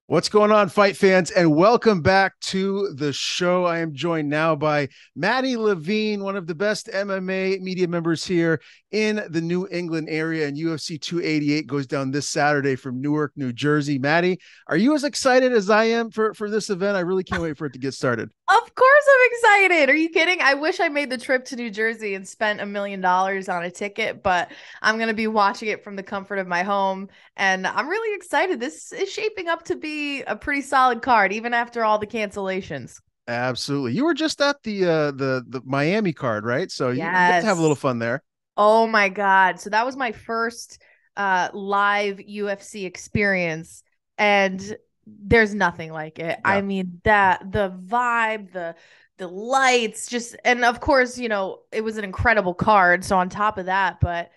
What's going on, fight fans, and welcome back to the show. I am joined now by Maddie Levine, one of the best MMA media members here in the New England area, and UFC 288 goes down this Saturday from Newark, New Jersey. Maddie, are you as excited as I am for this event? I really can't wait for it to get started. Of course I'm excited. Are you kidding? I wish I made the trip to New Jersey and spent $1 million on a ticket, but I'm going to be watching it from the comfort of my home. And I'm really excited. This is shaping up to be a pretty solid card, even after all the cancellations. Absolutely. You were just at the Miami card, right? So you got to have a little Yes. fun there. Oh my God. So that was my first live UFC experience. And there's nothing like it. Yeah. I mean, that the vibe, the lights, just and of course, it was an incredible card. So on top of that, but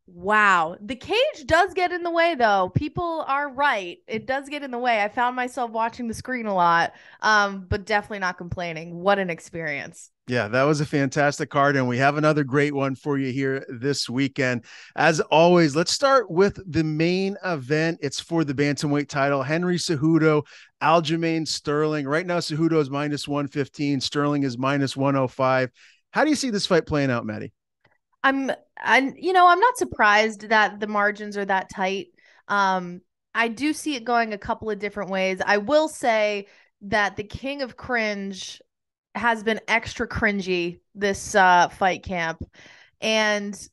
wow, the cage does get in the way though. People are right. It does get in the way. I found myself watching the screen a lot, but definitely not complaining. What an experience. Yeah, that was a fantastic card. And we have another great one for you here this weekend. As always, let's start with the main event. It's for the bantamweight title. Henry Cejudo, Aljamain Sterling. Right now, Cejudo is minus 115. Sterling is minus 105. How do you see this fight playing out, Maddie? I'm not surprised that the margins are that tight. I do see it going a couple of different ways. I will say that the king of cringe has been extra cringy this fight camp, and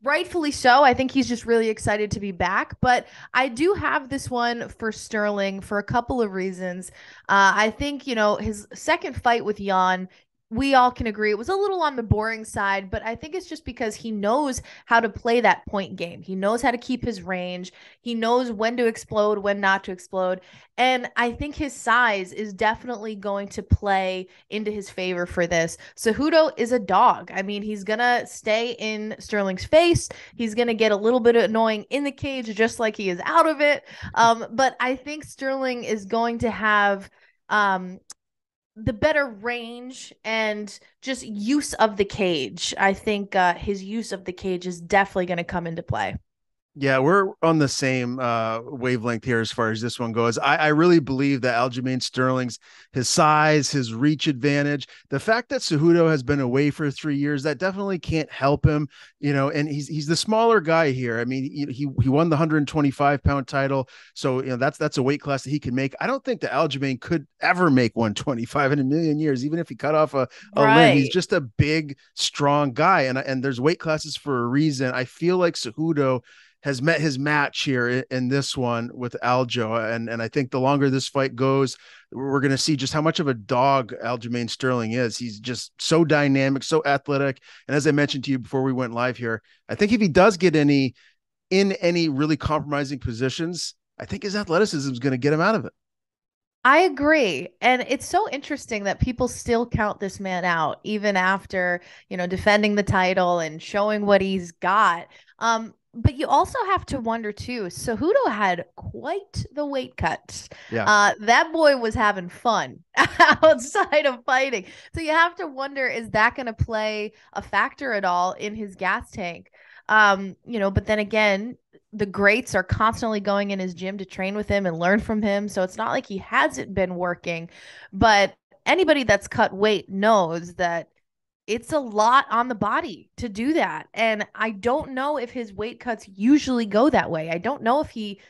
rightfully so. I think he's just really excited to be back. But I do have this one for Sterling for a couple of reasons. I think, his second fight with Jan, we all can agree it was a little on the boring side, but I think it's just because he knows how to play that point game. He knows how to keep his range. He knows when to explode, when not to explode. And I think his size is definitely going to play into his favor for this. Cejudo is a dog. I mean, he's going to stay in Sterling's face. He's going to get a little bit annoying in the cage, just like he is out of it. But I think Sterling is going to have um, the better range and just use of the cage. I think his use of the cage is definitely going to come into play. Yeah, we're on the same wavelength here as far as this one goes. I really believe that Aljamain Sterling's his size, his reach advantage, the fact that Cejudo has been away for 3 years, that definitely can't help him. And he's the smaller guy here. I mean, he won the 125-pound title, so that's a weight class that he can make. I don't think that Aljamain could ever make 125 in a million years, even if he cut off a limb. He's Right. just a big, strong guy, and there's weight classes for a reason. I feel like Cejudo has met his match here in this one with Aljo. And I think the longer this fight goes, we're going to see just how much of a dog Aljamain Sterling is. He's just so dynamic, so athletic. And as I mentioned to you before we went live here, I think if he does get in any really compromising positions, I think his athleticism is going to get him out of it. I agree. And it's so interesting that people still count this man out even after, defending the title and showing what he's got. But you also have to wonder too. Cejudo had quite the weight cut. Yeah. That boy was having fun outside of fighting. So you have to wonder, is that going to play a factor at all in his gas tank? But then again, the greats are constantly going in his gym to train with him and learn from him. So it's not like he hasn't been working, but anybody that's cut weight knows that it's a lot on the body to do that. And I don't know if his weight cuts usually go that way. I don't know if he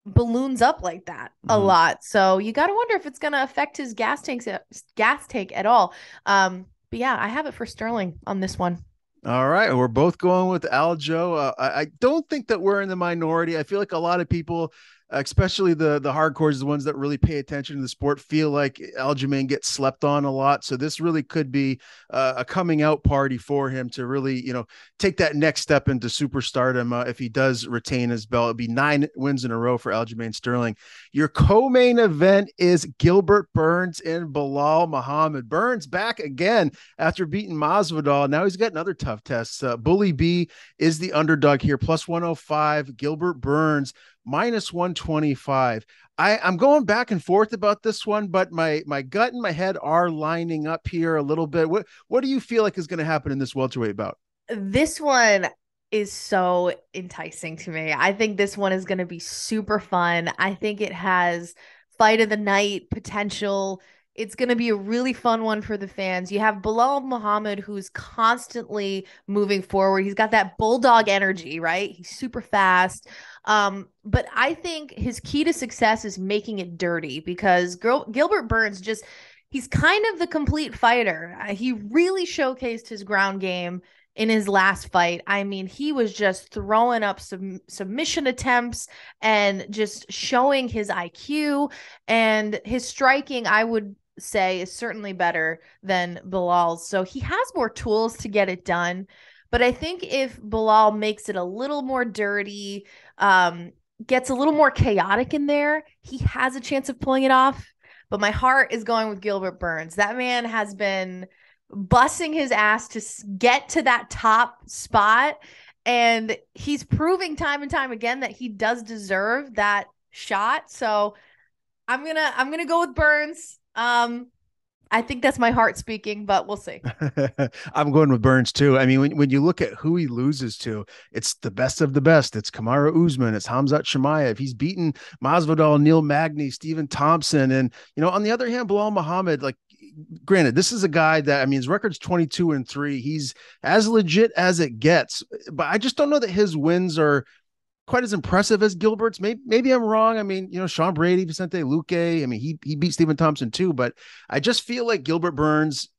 balloons up like that a Mm-hmm. lot. So you got to wonder if it's going to affect his gas tank at all. But yeah, I have it for Sterling on this one. All right, we're both going with Aljo. I don't think that we're in the minority. I feel like a lot of people, especially the hardcores, the ones that really pay attention to the sport, feel like Aljamain gets slept on a lot. So this really could be a coming out party for him to really, take that next step into superstardom. If he does retain his belt, it'd be 9 wins in a row for Aljamain Sterling. Your co-main event is Gilbert Burns and Belal Muhammad. Burns back again after beating Masvidal. Now he's got another tough test. Bully B is the underdog here, plus 105. Gilbert Burns minus 125. I'm going back and forth about this one, but my gut and my head are lining up here a little bit. What do you feel like is going to happen in this welterweight bout? This one, is so enticing to me. I think this one is going to be super fun. I think it has fight of the night potential. It's going to be a really fun one for the fans. You have Belal Muhammad, who's constantly moving forward. He's got that bulldog energy, right? He's super fast. But I think his key to success is making it dirty because Gilbert Burns just, he's kind of the complete fighter. He really showcased his ground game in his last fight. I mean, he was just throwing up some submission attempts and just showing his IQ, and his striking, I would say, is certainly better than Belal's. So he has more tools to get it done. But I think if Belal makes it a little more dirty, gets a little more chaotic in there, he has a chance of pulling it off. But my heart is going with Gilbert Burns. That man has been busting his ass to get to that top spot, and he's proving time and time again that he does deserve that shot. So I'm gonna go with Burns. I think that's my heart speaking, but we'll see. I'm going with Burns too. I mean, when you look at who he loses to, it's the best of the best. It's Kamaru Usman, it's Khamzat Chimaev. He's beaten Masvidal, Neil Magny, Stephen Thompson, and on the other hand, Belal Muhammad, like, granted, this is a guy that, I mean, his record's 22-3. He's as legit as it gets, but I just don't know that his wins are quite as impressive as Gilbert's. Maybe I'm wrong. I mean, Sean Brady, Vicente Luque. I mean, he beat Stephen Thompson too, but I just feel like Gilbert Burns,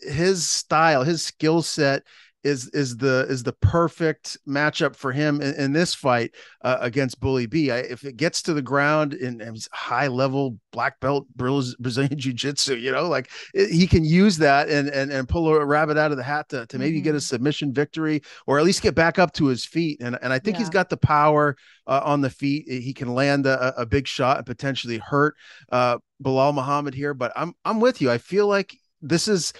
his style, his skill set is the perfect matchup for him in this fight against Bully B. If it gets to the ground and he's high level black belt Brazilian jiu-jitsu, like he can use that and pull a rabbit out of the hat to maybe get a submission victory, or at least get back up to his feet. And I think he's got the power on the feet. He can land a big shot and potentially hurt Belal Muhammad here. But I'm with you. I feel like this is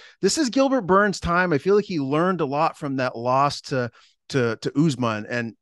Gilbert Burns' time. I feel like he learned a lot from that loss to Usman, and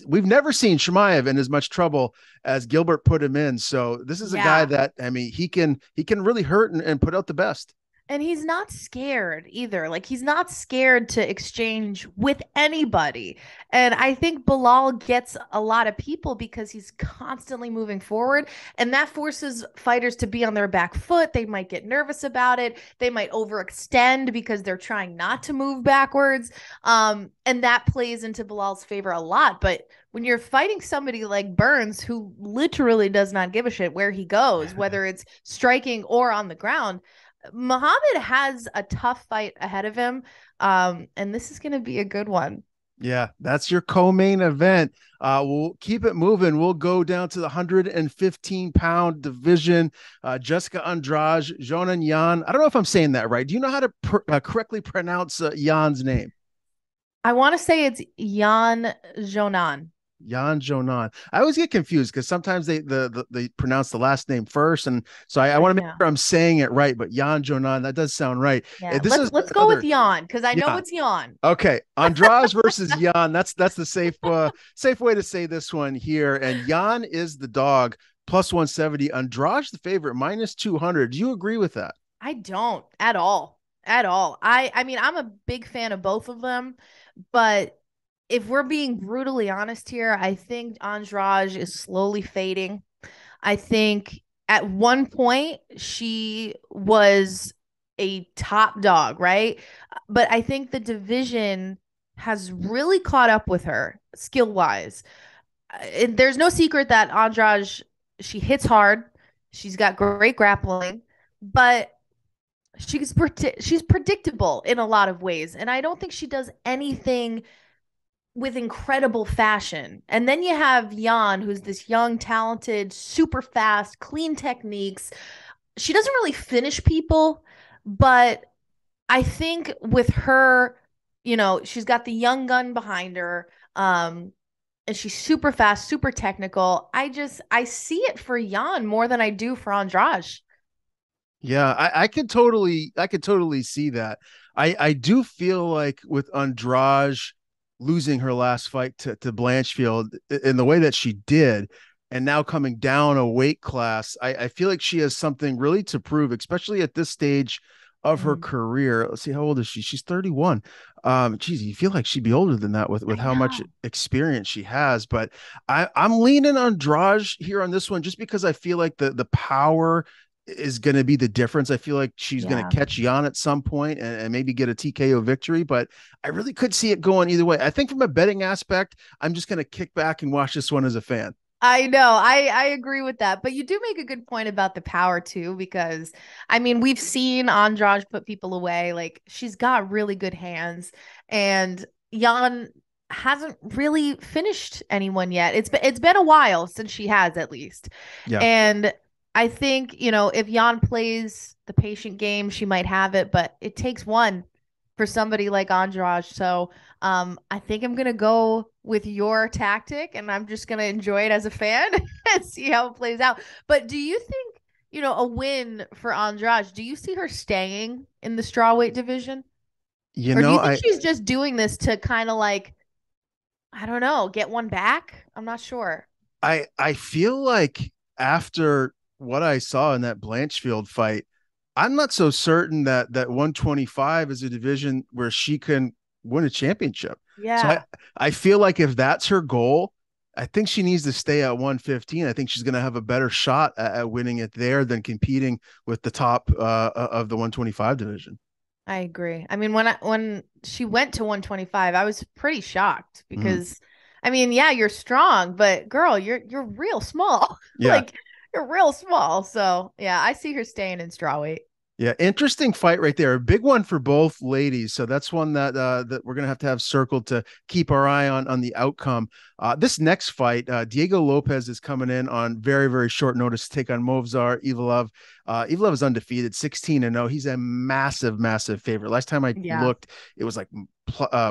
we've never seen Chimaev in as much trouble as Gilbert put him in. So this is a guy that, I mean, he can really hurt and put out the best. And he's not scared either. Like, he's not scared to exchange with anybody. And I think Belal gets a lot of people because he's constantly moving forward. And that forces fighters to be on their back foot. They might get nervous about it. They might overextend because they're trying not to move backwards. And that plays into Belal's favor a lot. But when you're fighting somebody like Burns, who literally does not give a shit where he goes, whether it's striking or on the ground, Muhammad has a tough fight ahead of him. And this is going to be a good one. Yeah, that's your co-main event. We'll keep it moving. We'll go down to the 115-pound division. Jessica Andrade, Xiaonan Yan. I don't know if I'm saying that right. Do you know how to correctly pronounce Yan's name? I want to say it's Xiaonan. Xiaonan. I always get confused because sometimes they pronounce the last name first, and so I want to make sure I'm saying it right. But Xiaonan, that does sound right. Yeah, let's go with Yan because I know it's Yan. Okay, Andrade versus Yan. That's the safe way to say this one here. And Yan is the dog, plus 170. Andrade's the favorite, minus 200. Do you agree with that? I don't at all. I mean, I'm a big fan of both of them, but if we're being brutally honest here, I think Andrade is slowly fading. I think at one point she was a top dog, right? But I think the division has really caught up with her skill-wise. There's no secret that Andrade, she hits hard. She's got great grappling, but she's predictable in a lot of ways. And I don't think she does anything with incredible fashion. And then you have Yan, who's this young, talented, super fast, clean techniques. She doesn't really finish people, but I think with her, she's got the young gun behind her. And she's super fast, super technical. I see it for Yan more than I do for Andrade. Yeah, I could totally see that. I do feel like with Andrade losing her last fight to Blanchfield in the way that she did, and now coming down a weight class, I feel like she has something really to prove, especially at this stage of her career. Let's see, how old is she? She's 31. Geez, you feel like she'd be older than that with I how much know. experience she has. But I'm leaning on Andrade here on this one just because I feel like the power is going to be the difference. I feel like she's going to Yeah. catch Jan at some point and maybe get a TKO victory, but I really could see it going either way. I think from a betting aspect, I'm just going to kick back and watch this one as a fan. I know. I agree with that. But you do make a good point about the power too, because I mean, we've seen Andrade put people away. Like she's got really good hands, and Jan hasn't really finished anyone yet. It's been a while since she has at least. Yeah. And I think, if Jan plays the patient game, she might have it, but it takes one for somebody like Andrade. So I think I'm gonna go with your tactic, and I'm just gonna enjoy it as a fan and see how it plays out. But do you think, a win for Andrade? Do you see her staying in the strawweight division, You or do know, you think she's just doing this to kind of like, I don't know, get one back? I'm not sure. I feel like after what I saw in that Blanchfield fight, I'm not so certain that 125 is a division where she can win a championship. So Yeah. I feel like if that's her goal, I think she needs to stay at 115. I think she's going to have a better shot at winning it there than competing with the top of the 125 division. I agree. I mean, when she went to 125, I was pretty shocked Mhm. because I mean, yeah, you're strong, but girl, you're real small. Yeah. Like you're real small. So, yeah, I see her staying in strawweight. Yeah, interesting fight right there. A big one for both ladies. So that's one that we're gonna have to have circled to keep our eye on the outcome. This next fight, Diego Lopes is coming in on very short notice to take on Movsar Evloev. Evloev is undefeated, 16-0. He's a massive favorite. Last time I Yeah. looked, it was like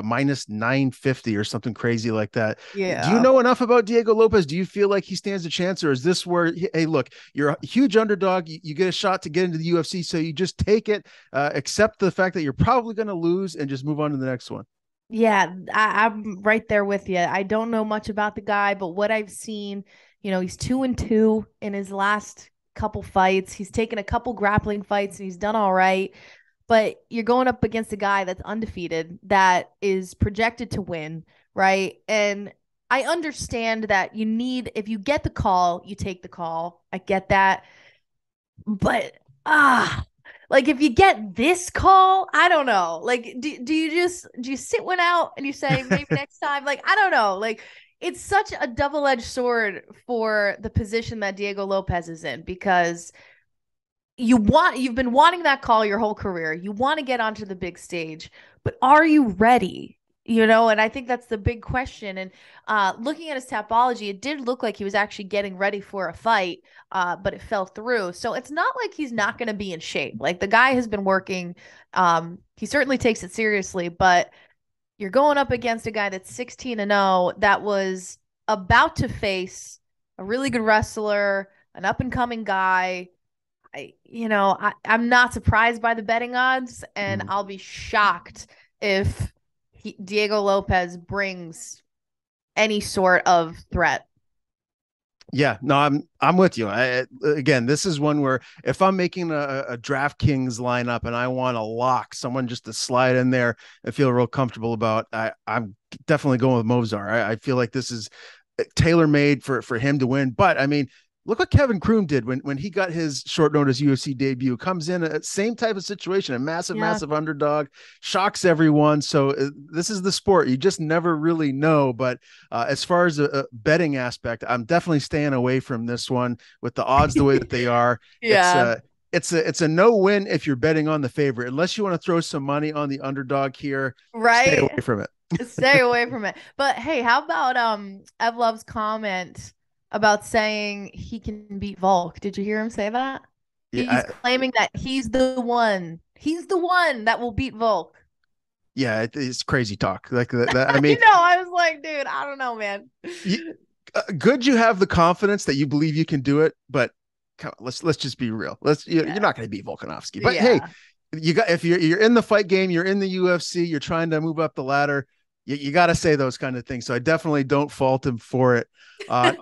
minus 950 or something crazy like that. Do you Yeah. know enough about Diego Lopes? Do you feel like he stands a chance, or is this where, hey, look, you're a huge underdog, you get a shot to get into the UFC, so you just take it, accept the fact that you're probably going to lose, and just move on to the next one? Yeah, I'm right there with you. I don't know much about the guy, but what I've seen, he's 2-2 in his last couple fights. He's taken a couple grappling fights and he's done all right. But you're going up against a guy that's undefeated, that is projected to win, right? And I understand that if you get the call, you take the call. I get that. But like if you get this call, I don't know. Like, do you sit one out and you say maybe next time? Like, I don't know. Like, it's such a double-edged sword for the position that Diego Lopes is in, because you've been wanting that call your whole career. You want to get onto the big stage, but are you ready? And I think that's the big question. And looking at his topology, it did look like he was actually getting ready for a fight, but it fell through. So it's not like he's not going to be in shape. Like the guy has been working. He certainly takes it seriously, but you're going up against a guy that's 16-0 that was about to face a really good wrestler, an up and coming guy. I'm not surprised by the betting odds, and Mhm. I'll be shocked if Diego Lopes brings any sort of threat. Yeah, no, I'm with you. Again, this is one where if I'm making a DraftKings lineup and I want to lock someone just to slide in there and feel real comfortable about, I'm definitely going with Movsar. I feel like this is tailor made for him to win. But I mean, look what Kevin Kroom did when he got his short notice UFC debut. Comes in a same type of situation, a Yeah. massive underdog, shocks everyone. So this is the sport. You just never really know. But as far as a betting aspect, I'm definitely staying away from this one with the odds the way that they are. It's Yeah. a it's a no win if you're betting on the favorite. Unless you want to throw some money on the underdog here, stay away Right. from it. Stay away from it. But hey, how about Evlov's comment about saying he can beat Volk? Did you hear him say that? Yeah, He's claiming that he's the one. He's the one that will beat Volk. yeah, it's crazy talk. Like that. I I mean, know. I was like, dude, I don't know, man. you, good you have the confidence that you believe you can do it, but come on, let's just be real. You're Yeah. not going to beat Volkanovski. But hey, Yeah. you got if you're in the fight game, you're in the UFC, you're trying to move up the ladder. you got to say those kind of things. So I definitely don't fault him for it. Uh,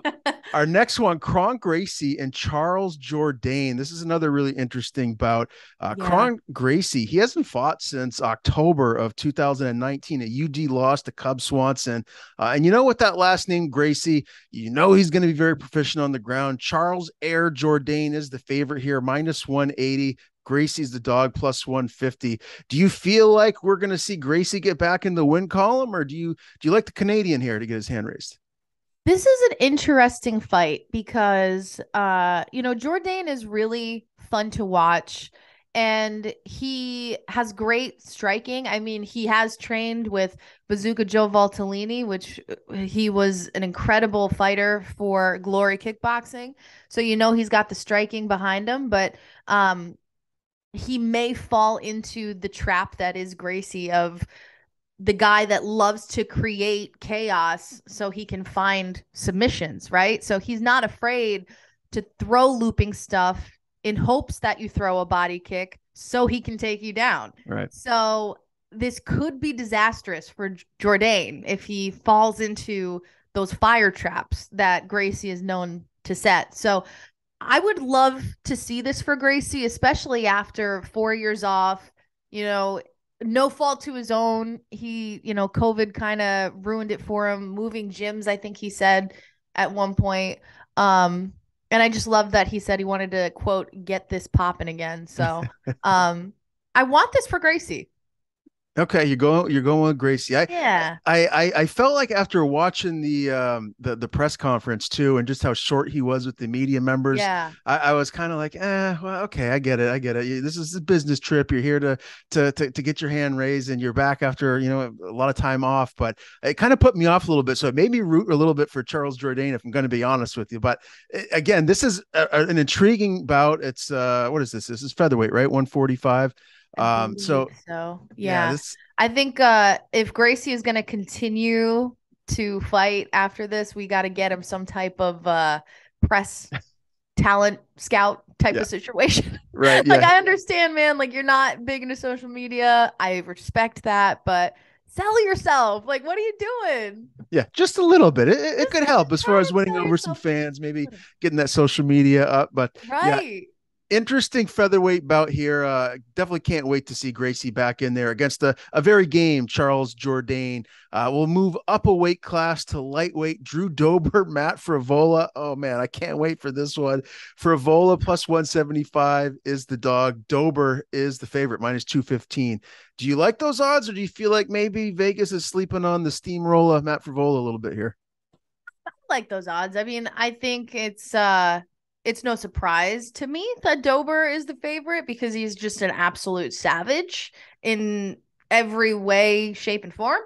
our next one, Kron Gracie and Charles Jourdain. This is another really interesting bout. Yeah. Kron Gracie, he hasn't fought since October of 2019. A UD loss to Cub Swanson. And you know what, that last name, Gracie, you know he's going to be very proficient on the ground. Charles Air Jourdain is the favorite here, minus 180. Gracie's the dog, plus 150. Do you feel like we're going to see Gracie get back in the win column, or do you like the Canadian here to get his hand raised? This is an interesting fight because Jourdain is really fun to watch and he has great striking. I mean, he has trained with Bazooka Joe Valtellini, which he was an incredible fighter for Glory Kickboxing. So he's got the striking behind him, but he may fall into the trap that is Gracie of the guy that loves to create chaos so he can find submissions, right? So he's not afraid to throw looping stuff in hopes that you throw a body kick so he can take you down. Right. So this could be disastrous for Jourdain if he falls into those fire traps that Gracie is known to set. So I would love to see this for Gracie, especially after 4 years off. No fault to his own. He, COVID kind of ruined it for him. Moving gyms, I think he said at one point. And I just love that he said he wanted to, quote, get this popping again. So I want this for Gracie. Okay, you're going with Gracie. Yeah. I felt like after watching the press conference too, and just how short he was with the media members, Yeah. I was kind of like, well, okay, I get it. This is a business trip. You're here to get your hand raised, and you're back after a lot of time off. But it kind of put me off a little bit, so it made me root a little bit for Charles Jourdain, if I'm going to be honest with you. But again, this is an intriguing bout. It's what is this? This is featherweight, right? 145. I believe So so. yeah, Yeah. this I think if Gracie is going to continue to fight after this, we got to get him some type of press talent scout type yeah, of situation. right, Like, yeah. I understand, man, like you're not big into social media. I respect that, but sell yourself. Like, what are you doing? Yeah, just a little bit. It Just could help as far try as and winning sell over some yourself fans, maybe a little. getting that social media up. But yeah, Right. interesting featherweight bout here. Definitely can't wait to see Gracie back in there against a very game Charles Jourdain. We'll move up a weight class to lightweight. Drew Dober, Matt Frevola. Oh man, I can't wait for this one. Frevola plus 175 is the dog. Dober is the favorite, minus 215. Do you like those odds, or do you feel like maybe Vegas is sleeping on the steamroller Matt Frevola a little bit here? Like those odds. I mean, I think it's no surprise to me that Dober is the favorite because he's just an absolute savage in every way, shape, and form.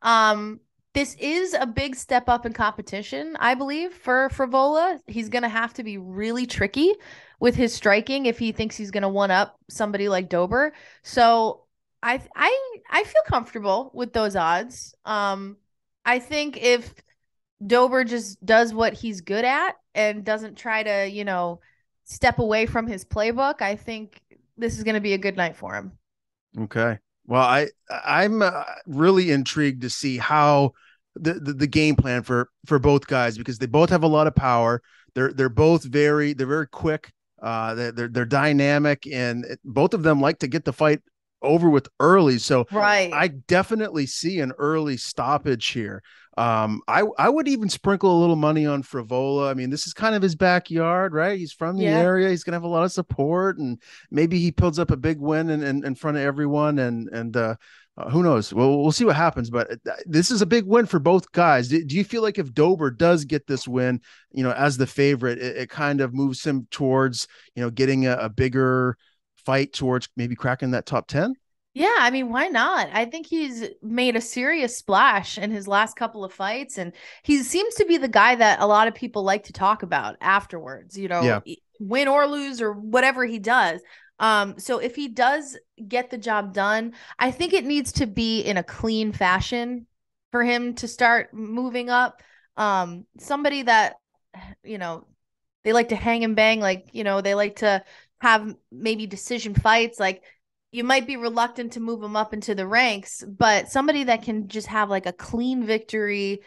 Um, this is a big step up in competition, I believe, for Frevola. He's gonna have to be really tricky with his striking if he thinks he's gonna one up somebody like Dober. So I feel comfortable with those odds. I think if Dober just does what he's good at and doesn't try to, step away from his playbook, I think this is going to be a good night for him. Okay. Well, I'm really intrigued to see how the game plan for both guys, because they both have a lot of power. They're both they're very quick. They're dynamic, and both of them like to get the fight over with early. So Right. I definitely see an early stoppage here. I would even sprinkle a little money on Frevola. I mean, this is kind of his backyard, right? He's from the Yeah. area. He's gonna have a lot of support, and maybe he builds up a big win in front of everyone. And who knows? Well, we'll see what happens. But this is a big win for both guys. Do you feel like if Dober does get this win, as the favorite, it kind of moves him towards getting a bigger fight towards maybe cracking that top 10? Yeah, I mean, why not? I think he's made a serious splash in his last couple of fights, and he seems to be the guy that a lot of people like to talk about afterwards, Yeah. win or lose or whatever he does. So if he does get the job done, I think it needs to be in a clean fashion for him to start moving up. Somebody that, you know, they like to hang and bang, like, they like to have maybe decision fights. Like, you might be reluctant to move him up into the ranks, but somebody that can just have like a clean victory,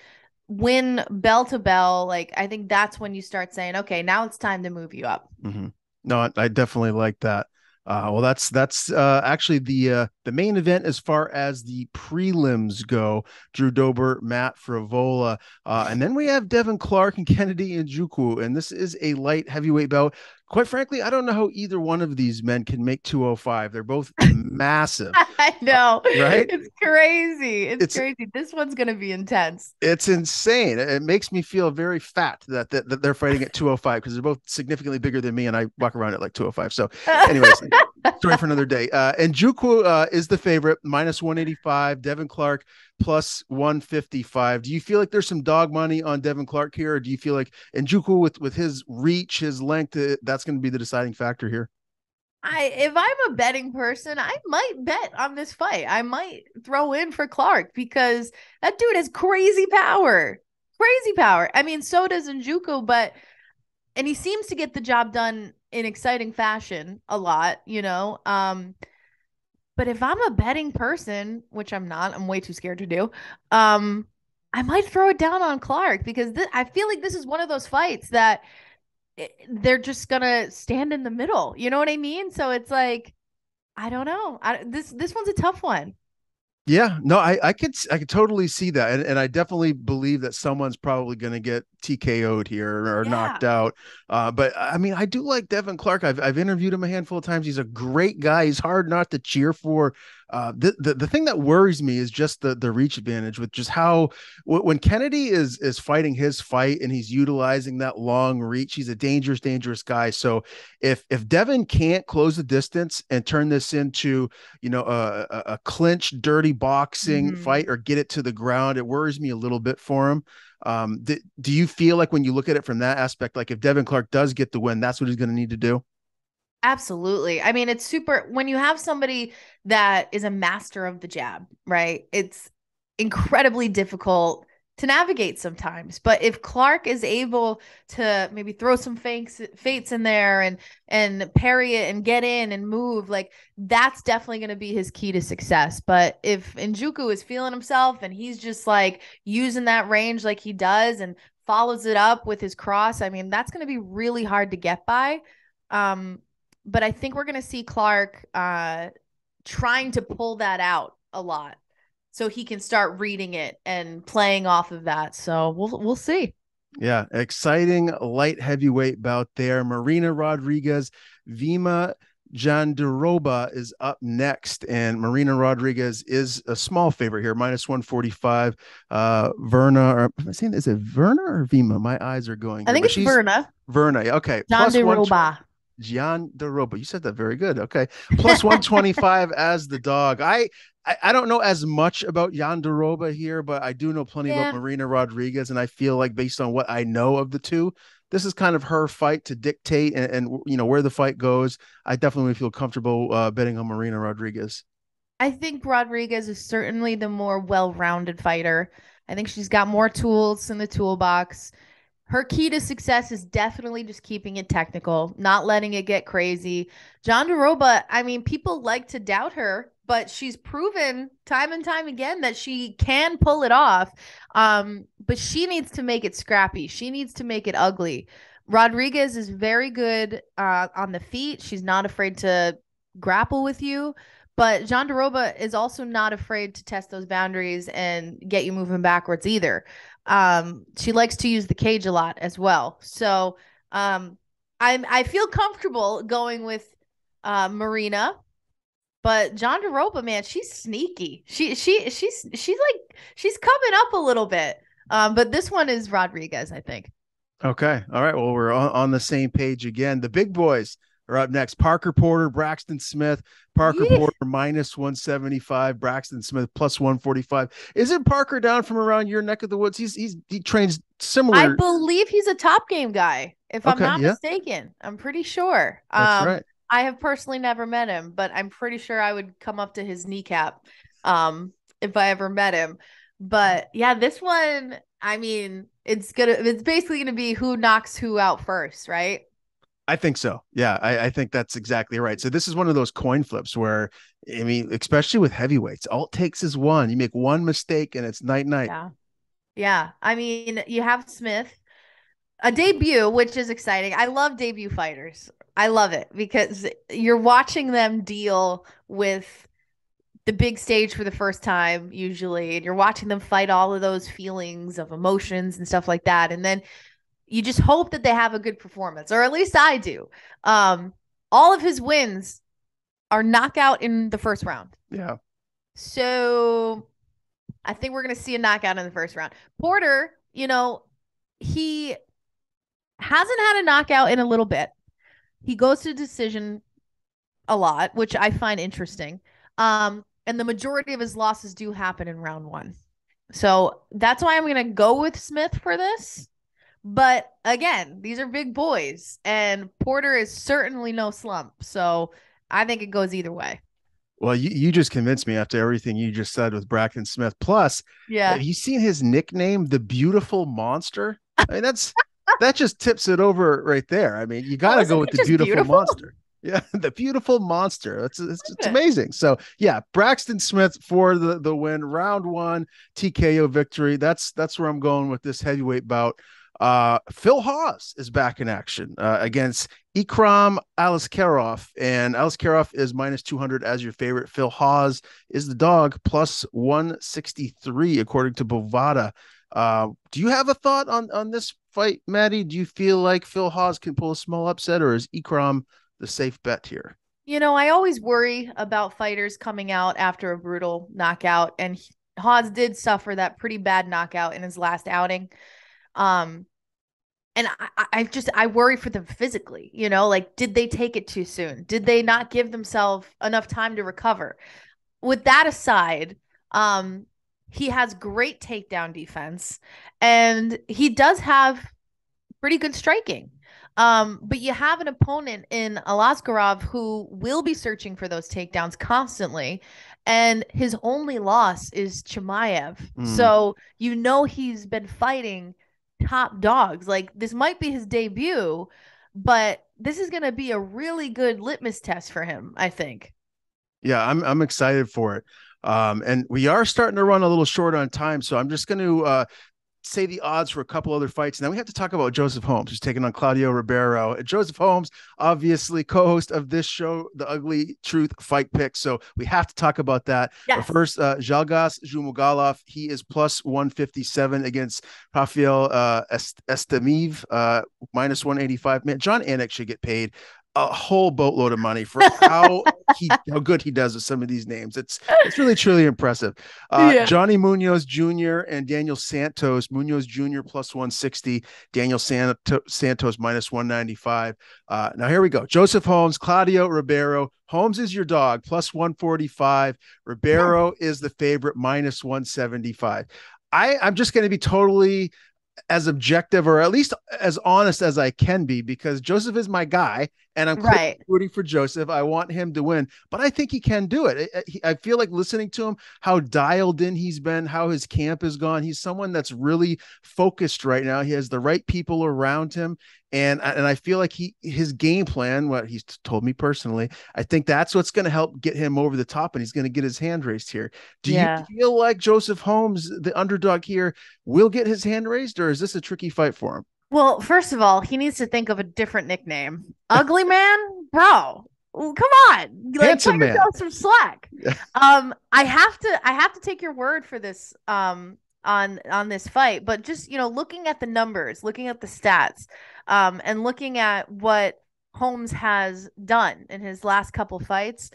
win bell to bell, like I think that's when you start saying, okay, now it's time to move you up. Mm-hmm. No, I definitely like that. Well, that's actually the main event as far as the prelims go. Drew Dober, Matt Frevola, and then we have Devin Clark and Kennedy Nzechukwu, and this is a light heavyweight bout. Quite frankly, I don't know how either one of these men can make 205. They're both massive, I know. right? It's crazy. It's It's crazy. This one's going to be intense. it's insane. It makes me feel very fat that they're fighting at 205 because they're both significantly bigger than me, and I walk around at like 205. So, anyways, story for another day. And Nzechukwu is the favorite, minus 185. Devin Clark plus 155. Do you feel like there's some dog money on Devin Clark here, or do you feel like Nzechukwu with his reach, his length, that's going to be the deciding factor here? If I'm a betting person, I might bet on this fight. I might throw in for Clark because that dude has crazy power. Crazy power. I mean, so does Nzechukwu, and he seems to get the job done in exciting fashion a lot, you know. But if I'm a betting person, which I'm not, I'm way too scared to do. I might throw it down on Clark because I feel like this is one of those fights that they're just gonna stand in the middle. You know what I mean? So it's like, I don't know. This one's a tough one. Yeah, no, I could totally see that, and I definitely believe that someone's probably going to get TKO'd here or Yeah. knocked out. But I mean, I do like Devin Clark. I've interviewed him a handful of times. He's a great guy. He's hard not to cheer for. The thing that worries me is just the reach advantage with just how when Kennedy is fighting his fight and he's utilizing that long reach, he's a dangerous guy. So if Devin can't close the distance and turn this into a clinch, dirty boxing Mhm. fight or get it to the ground, it worries me a little bit for him. Do you feel like when you look at it from that aspect, like if Devin Clark does get the win, that's what he's going to need to do? Absolutely. I mean, it's super when you have somebody that is a master of the jab, right? It's incredibly difficult to navigate sometimes. But if Clark is able to maybe throw some feints in there and parry it and get in and move, like that's definitely going to be his key to success. But if Nzechukwu is feeling himself and he's just like using that range like he does and follows it up with his cross, I mean, that's going to be really hard to get by. Um, but I think we're going to see Clark trying to pull that out a lot so he can start reading it and playing off of that. So we'll see. Yeah, exciting light heavyweight bout there. Marina Rodriguez, Vima Jandiroba is up next, and Marina Rodriguez is a small favorite here, minus 145. Virna, or am I saying, is it Virna or Vima? My eyes are going I here, think but it's she's Virna. Verna. Okay, plus one. Jandiroba. Jandiroba. You said that very good. Okay. Plus 125 as the dog. I don't know as much about Jandiroba here, but I do know plenty about Yeah. Marina Rodriguez. And I feel like based on what I know of the two, this is kind of her fight to dictate and where the fight goes. I definitely feel comfortable betting on Marina Rodriguez. I think Rodriguez is certainly the more well-rounded fighter. I think she's got more tools in the toolbox. Her key to success is definitely just keeping it technical, not letting it get crazy. Jandiroba, I mean, people like to doubt her, but she's proven time and time again that she can pull it off. But she needs to make it scrappy. She needs to make it ugly. Rodriguez is very good on the feet. She's not afraid to grapple with you. But Jandiroba is also not afraid to test those boundaries and get you moving backwards either. She likes to use the cage a lot as well. So I feel comfortable going with Marina, but Jandiroba, man, she's sneaky. She's coming up a little bit. But this one is Rodriguez, I think. Okay. All right. Well, we're on the same page again. The big boys are up next. Parker Porter, Braxton Smith. Parker Yeah. Porter minus 175, Braxton Smith plus 145. Isn't Parker down from around your neck of the woods? He trains I similar. believe he's a Top Game guy, if I'm Okay, not yeah, mistaken. I'm pretty sure. that's right. I have personally never met him, but I'm pretty sure I would come up to his kneecap if I ever met him. But yeah, this one, I mean, it's basically gonna be who knocks who out first, right? I think so. Yeah, I think that's exactly right. So this is one of those coin flips where I mean, especially with heavyweights, all it takes is one. You make one mistake and it's night night. Yeah. Yeah. I mean, you have Smith, a debut, which is exciting. I love debut fighters. I love it because you're watching them deal with the big stage for the first time, usually, and you're watching them fight all of those feelings of emotions and stuff like that. And then you just hope that they have a good performance, or at least I do. All of his wins are knockout in the first round. Yeah. So I think we're going to see a knockout in the first round. Porter, he hasn't had a knockout in a little bit. He goes to decision a lot, which I find interesting. And the majority of his losses do happen in round one. So that's why I'm going to go with Smith for this. But again, these are big boys, and Porter is certainly no slump. So I think it goes either way. Well, you just convinced me after everything you just said with Braxton Smith. Plus, Yeah. have you seen his nickname, the Beautiful Monster? I mean, that just tips it over right there. I mean, you got to go with the beautiful monster. Yeah, the beautiful monster. It's amazing. So yeah, Braxton Smith for the win, round one TKO victory. That's where I'm going with this heavyweight bout. Phil Hawes is back in action against Ikram Aliskerov, and Aliskerov is minus 200 as your favorite. Phil Hawes is the dog, plus 163 according to Bovada. Do you have a thought on this fight, Maddie? Do you feel like Phil Hawes can pull a small upset, or is Ikram the safe bet here? I always worry about fighters coming out after a brutal knockout, and Hawes did suffer that pretty bad knockout in his last outing. And I worry for them physically, like, did they take it too soon? Did they not give themselves enough time to recover? With that aside, he has great takedown defense, and he does have pretty good striking. But you have an opponent in Aliskerov who will be searching for those takedowns constantly, and his only loss is Chimaev. So he's been fighting top dogs. Like, this might be his debut, but this is going to be a really good litmus test for him, I think. Yeah, I'm excited for it. And we are starting to run a little short on time, so I'm just going to say the odds for a couple other fights. Now we have to talk about Joseph Holmes, who's taking on Claudio Ribeiro. Joseph Holmes, obviously co-host of this show, The Ugly Truth Fight Pick. So we have to talk about that. Yes. But first, Zhalgas Zhumagulov, he is plus 157 against Rafael Estevam, minus 185. Man, John Anik should get paid a whole boatload of money for how good he does with some of these names. It's really truly impressive. Johnny Munoz Jr. and Daniel Santos. Munoz Jr. plus 160, Daniel Santos minus 195. Now here we go. Joseph Holmes, Claudio Ribeiro. Holmes is your dog, plus 145. Ribeiro is the favorite, minus 175. I'm just going to be totally as objective, or at least as honest as I can be, because Joseph is my guy and I'm rooting for Joseph. I want him to win, but I think he can do it. I feel like listening to him, how dialed in he's been, how his camp has gone. He's someone that's really focused right now. He has the right people around him. And I feel like his game plan, what he's told me personally, I think that's what's going to help get him over the top, and he's going to get his hand raised here. Do you feel like Joseph Holmes, the underdog here, will get his hand raised, or is this a tricky fight for him? Well, first of all, he needs to think of a different nickname. Ugly man, bro. Come on, handsome man. Some slack. I have to take your word for this. On this fight, but just looking at the numbers, looking at the stats, and looking at what Holmes has done in his last couple fights,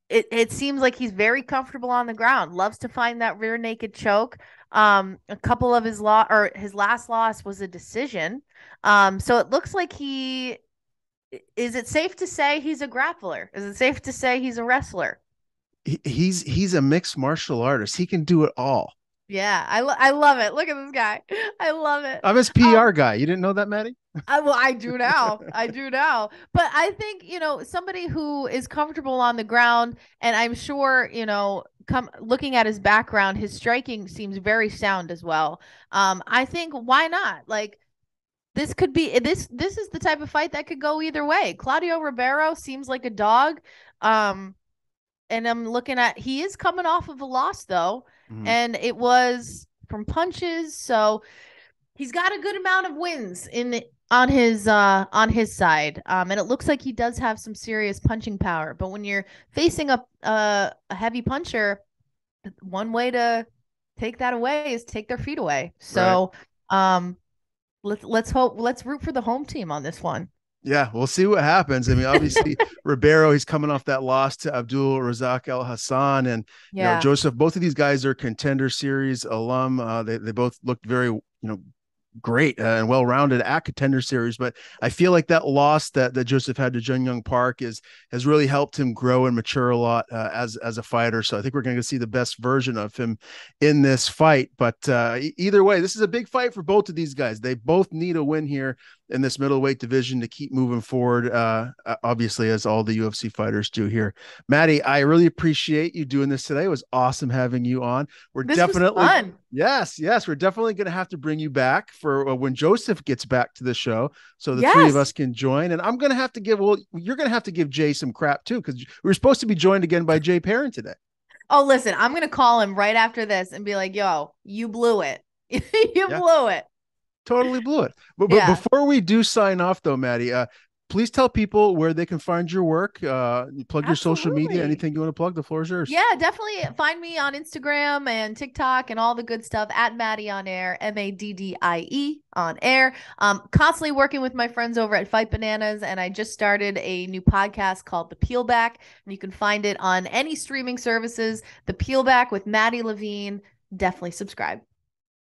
it seems like he's very comfortable on the ground. Loves to find that rear naked choke. A couple of his last loss was a decision. So it looks like is it safe to say he's a grappler? Is it safe to say he's a wrestler? He's a mixed martial artist. He can do it all. Yeah, I love it. Look at this guy. I love it. I'm his PR guy. You didn't know that, Maddie? I do now. I do now. But I think, somebody who is comfortable on the ground, and I'm sure, looking at his background, his striking seems very sound as well. I think, why not? Like, this could be this is the type of fight that could go either way. Claudio Ribeiro seems like a dog. and I'm looking at, he is coming off of a loss though, Mhm. and it was from punches. So he's got a good amount of wins on his side. And it looks like he does have some serious punching power. But when you're facing a heavy puncher, one way to take that away is take their feet away. Right. So let's root for the home team on this one. Yeah, we'll see what happens. I mean, obviously, Ribeiro, he's coming off that loss to Abdul Razak Al Hassan, and Yeah. Joseph. Both of these guys are Contender Series alum. They both looked very great and well-rounded at Contender Series, but I feel like that loss that Joseph had to Jun Young Park has really helped him grow and mature a lot as a fighter. So I think we're going to see the best version of him in this fight. But either way, this is a big fight for both of these guys. They both need a win here in this middleweight division to keep moving forward. Obviously, as all the UFC fighters do here. Maddie, I really appreciate you doing this today. It was awesome having you on. We're This was definitely fun. Yes, yes, we're definitely going to have to bring you back for when Joseph gets back to the show, so the three of Yes. us can join. And I'm going to have to give you're going to have to give Jay some crap too, because we were supposed to be joined again by Jay Perrin today. Oh, listen, I'm gonna call him right after this and be like, "Yo, you blew it. You Yeah, blew it." totally blew it. But Yeah, before we do sign off, though, Maddie, please tell people where they can find your work. Plug your social media, absolutely. anything you want to plug. The floor is yours. Yeah, definitely find me on Instagram and TikTok and all the good stuff at Maddie on Air, Maddie on air. Constantly working with my friends over at Fight Bananas, and I just started a new podcast called The Peel Back, and you can find it on any streaming services. The Peel Back with Maddie Levine. Definitely subscribe.